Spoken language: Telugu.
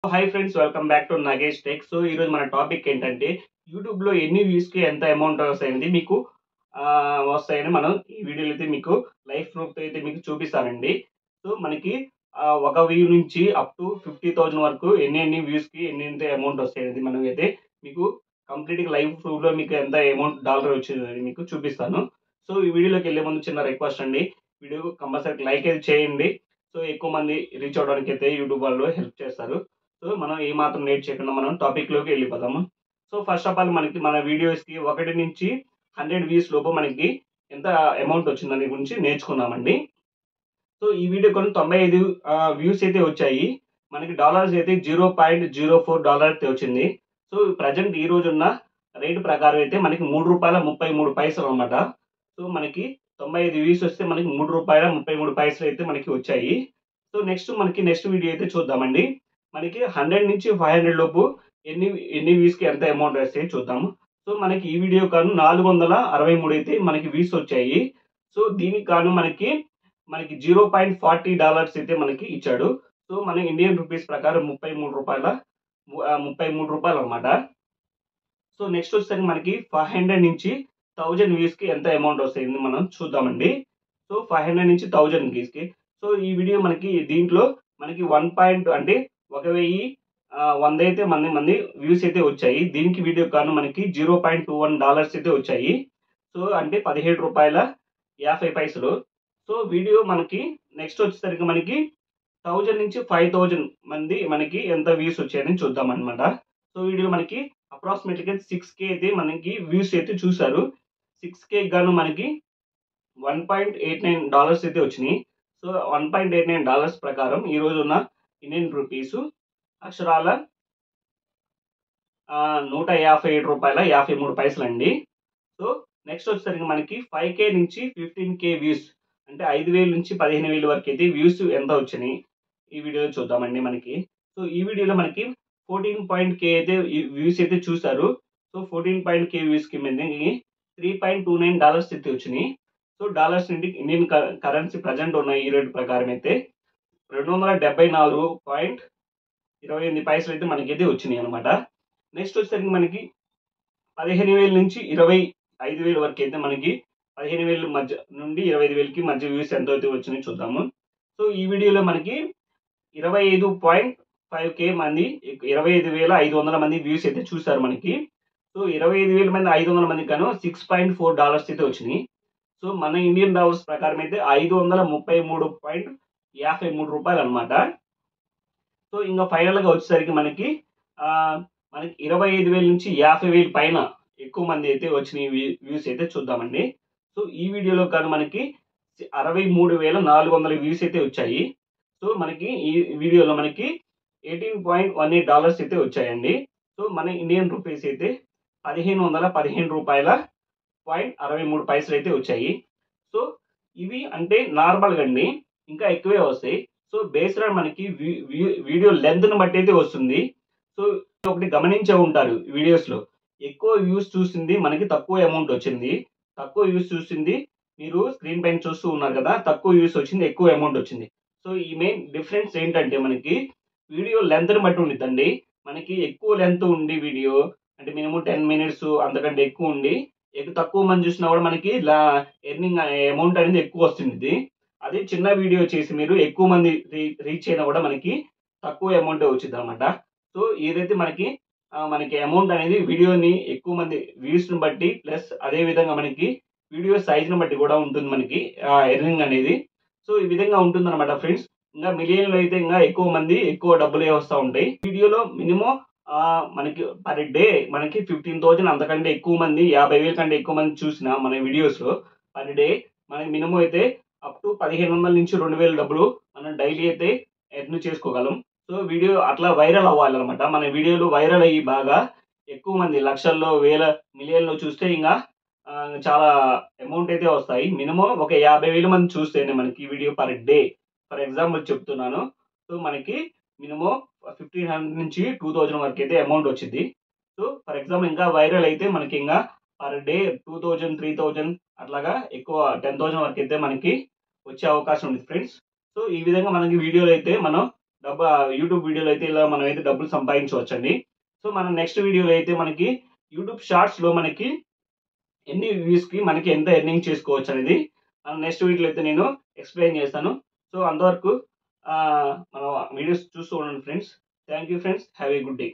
Hi friends, welcome back to Nagesh tech. So ఈరోజు మన టాపిక్ ఏంటంటే యూట్యూబ్లో ఎన్ని వ్యూస్కి ఎంత అమౌంట్ వస్తాయండి మీకు వస్తాయని మనం ఈ వీడియోలో అయితే మీకు లైఫ్ ప్రూఫ్తో అయితే మీకు చూపిస్తానండి. సో మనకి ఒక వ్యూ నుంచి అప్ టు 50,000 వరకు ఎన్ని వ్యూస్కి ఎంత అమౌంట్ వస్తాయనేది మనం అయితే మీకు కంప్లీట్గా లైఫ్ ప్రూఫ్లో మీకు ఎంత అమౌంట్ డాలర్ వచ్చిందని మీకు చూపిస్తాను. సో ఈ వీడియోలోకి వెళ్ళే ముందు చిన్న రిక్వెస్ట్ అండి, వీడియో కంపల్సరీ లైక్ అయితే చేయండి. సో ఎక్కువ మంది రీచ్ అవడానికి అయితే యూట్యూబ్ వాళ్ళు హెల్ప్ చేస్తారు. సో మనం ఏ మాత్రం లేట్ చేయకుండా మనం టాపిక్లోకి వెళ్ళిపోదాము. సో ఫస్ట్ ఆఫ్ ఆల్ మనకి మన వీడియోస్కి 1 నుంచి 100 వ్యూస్ లోపు మనకి ఎంత అమౌంట్ వచ్చిందని గురించి నేర్చుకున్నామండి. సో ఈ వీడియో కొన్ని 95 వ్యూస్ అయితే వచ్చాయి. మనకి డాలర్స్ అయితే $0.04 అయితే వచ్చింది. సో ప్రజెంట్ ఈ రోజున్న రేటు ప్రకారం అయితే మనకి రూ. 3.33 అనమాట. సో మనకి 95 వ్యూస్ వస్తే మనకి రూ. 3.33 అయితే మనకి వచ్చాయి. సో నెక్స్ట్ వీడియో అయితే చూద్దామండి. మనకి 100 నుంచి 500 లోపు ఎన్ని ఎన్ని వ్యూస్‌కి ఎంత అమౌంట్ వస్తాయో చూద్దాము. సో మనకి ఈ వీడియో కాను 463 అయితే మనకి వ్యూస్ వచ్చాయి. సో దీనికి గాను మనకి $0.40 అయితే మనకి ఇచ్చాడు. సో మన ఇండియన్ రూపీస్ ప్రకారం రూ. 33 అనమాట. సో నెక్స్ట్ వచ్చేసరికి మనకి 500 నుంచి 1000 వ్యూస్‌కి ఎంత అమౌంట్ వస్తాయని మనం చూద్దామండి. సో 500 నుంచి 1000 వ్యూస్‌కి. సో ఈ వీడియో మనకి దీంట్లో మనకి 1 పాయింట్ అంటే 1000 100 అయితే మంది వ్యూస్ అయితే వచ్చాయి. దీనికి వీడియో కాను మనకి $0.21 అయితే వచ్చాయి. సో అంటే రూ. 17.50. సో వీడియో మనకి నెక్స్ట్ వచ్చేసరికి మనకి 1000 నుంచి 5000 మంది మనకి ఎంత వ్యూస్ వచ్చాయని చూద్దామన్నమాట. సో వీడియోలో మనకి అప్రాక్సిమేట్‌గా 6K అయితే మనకి వ్యూస్ అయితే చూసారు. 6K గాను మనకి $1.89 అయితే వచ్చినాయి. సో $1.89 ప్రకారం ఈ రోజున్న ఇండియన్ రూపీసు అక్షరాల $157.53 అండి. సో నెక్స్ట్ వచ్చేసరికి మనకి 5K నుంచి 15K వ్యూస్ అంటే 5,000 నుంచి 15,000 వరకు అయితే వ్యూస్ ఎంత వచ్చినాయి ఈ వీడియోలో చూద్దామండి మనకి. సో ఈ వీడియోలో మనకి 14K అయితే వ్యూస్ అయితే చూసారు. సో 14K వ్యూస్‌కి మనకి $3.29 అయితే వచ్చినాయి. సో డాలర్స్ నుండి ఇండియన్ కరెన్సీ ప్రెజెంట్ ఉన్న ఈ రేట్ ప్రకారం అయితే 274.28 అయితే మనకైతే వచ్చినాయి అనమాట. నెక్స్ట్ వచ్చేసరికి మనకి 15,000 నుంచి 25,000 వరకు అయితే మనకి 15,000 మధ్య నుండి 25,000కి మధ్య వ్యూస్ ఎంత అయితే వచ్చినాయో చూద్దాము. సో ఈ వీడియోలో మనకి 25.5K మంది 25,500 మంది వ్యూస్ అయితే చూసారు మనకి. సో 25,000 మంది 500 మందికి గాను $6.4 అయితే వచ్చినాయి. సో మన ఇండియన్ డాలర్స్ ప్రకారం అయితే $533.53 అనమాట. సో ఇంకా ఫైనల్‌గా వచ్చేసరికి మనకి మనకి 25,000 నుంచి 50,000 పైన ఎక్కువ మంది అయితే వచ్చిన వ్యూస్ అయితే చూద్దామండి. సో ఈ వీడియోలో కానీ మనకి 63,400 వ్యూస్ అయితే వచ్చాయి. సో మనకి ఈ వీడియోలో మనకి $18.18 అయితే వచ్చాయండి. సో మన ఇండియన్ రూపీస్ అయితే $1,115.63 అయితే వచ్చాయి. సో ఇవి అంటే నార్మల్‌గా అండి. ఇంకా ఎక్కువే వస్తాయి. సో బేస్డ్ ఆన్ మనకి వీడియో లెంగ్త్‌ని బట్టి అయితే వస్తుంది. సో ఒకటి గమనించే ఉంటారు వీడియోస్‌లో. ఎక్కువ వ్యూస్ చూసింది మనకి తక్కువ అమౌంట్ వచ్చింది. తక్కువ వ్యూస్ చూసింది మీరు స్క్రీన్ పైన చూస్తూ ఉన్నారు కదా! తక్కువ వ్యూస్ వచ్చింది, ఎక్కువ అమౌంట్ వచ్చింది. సో ఈ మెయిన్ డిఫరెన్స్ ఏంటంటే మనకి వీడియో లెంగ్త్‌ని బట్టి ఉండిద్దండి. మనకి ఎక్కువ లెంగ్త్ ఉండి వీడియో అంటే మినిమమ్ 10 మినిట్స్ అంతకంటే ఎక్కువ ఉండి తక్కువ మంది చూసినా కూడా మనకి ఎర్నింగ్ అమౌంట్ అనేది ఎక్కువ వస్తుంది. అదే చిన్న వీడియో చేసి మీరు ఎక్కువ మంది రీచ్ అయినా కూడా మనకి తక్కువ అమౌంటే వచ్చిద్దనమాట. సో ఏదైతే మనకి అమౌంట్ అనేది వీడియోని ఎక్కువ మంది వ్యూస్‌ని బట్టి ప్లస్ అదే విధంగా మనకి వీడియో సైజ్‌ని బట్టి కూడా ఉంటుంది మనకి ఎర్నింగ్ అనేది. సో ఈ విధంగా ఉంటుందన్నమాట ఫ్రెండ్స్. ఇంకా మిలియన్‌లో అయితే ఇంకా ఎక్కువ మంది ఎక్కువ డబ్బులే వస్తా ఉంటాయి. వీడియోలో మినిమమ్ మనకి పర్ డే మనకి 15,000 అంతకంటే ఎక్కువ మంది 50,000 కంటే ఎక్కువ మంది చూసిన మన వీడియోస్‌లో పర్ డే మనకి మినిమమ్ అయితే అప్ టు 1,500 నుంచి 2,000 డబ్బులు మనం డైలీ అయితే ఎర్న్ చేసుకోగలం. సో వీడియో అట్లా వైరల్ అవ్వాలన్నమాట. మన వీడియోలు వైరల్ అయ్యి బాగా ఎక్కువ మంది లక్షల్లో, వేల, మిలియన్‌లో చూస్తే ఇంగా చాలా అమౌంట్ అయితే వస్తాయి. మినిమమ్ ఒక 50,000 మంది చూస్తేనే మనకి ఈ video per day. For example చెప్తున్నాను. సో మనకి మినిమమ్ 1,500 నుంచి 2,000 వరకైతే అమౌంట్ వచ్చిద్ది. సో ఫర్ ఎగ్జాంపుల్ ఇంకా వైరల్ అయితే మనకి ఇంగా పర్ డే 2,000, 3,000 అట్లాగా ఎక్కువ 10,000 వరకైతే మనకి వచ్చే అవకాశం ఉంది ఫ్రెండ్స్. సో ఈ విధంగా మనకి వీడియోలో అయితే మనం యూట్యూబ్ వీడియోలో అయితే ఇలా మనం అయితే డబ్బులు సంపాదించవచ్చండి. సో మన నెక్స్ట్ వీడియోలో అయితే మనకి యూట్యూబ్ షార్ట్స్లో మనకి ఎన్ని వ్యూస్కి మనకి ఎంత ఎర్నింగ్ చేసుకోవచ్చు అనేది నెక్స్ట్ వీడియోలో అయితే నేను ఎక్స్ప్లెయిన్ చేస్తాను. సో అంతవరకు మన వీడియోస్ చూస్తూ ఉండండి friends. Thank you friends. Have a good day.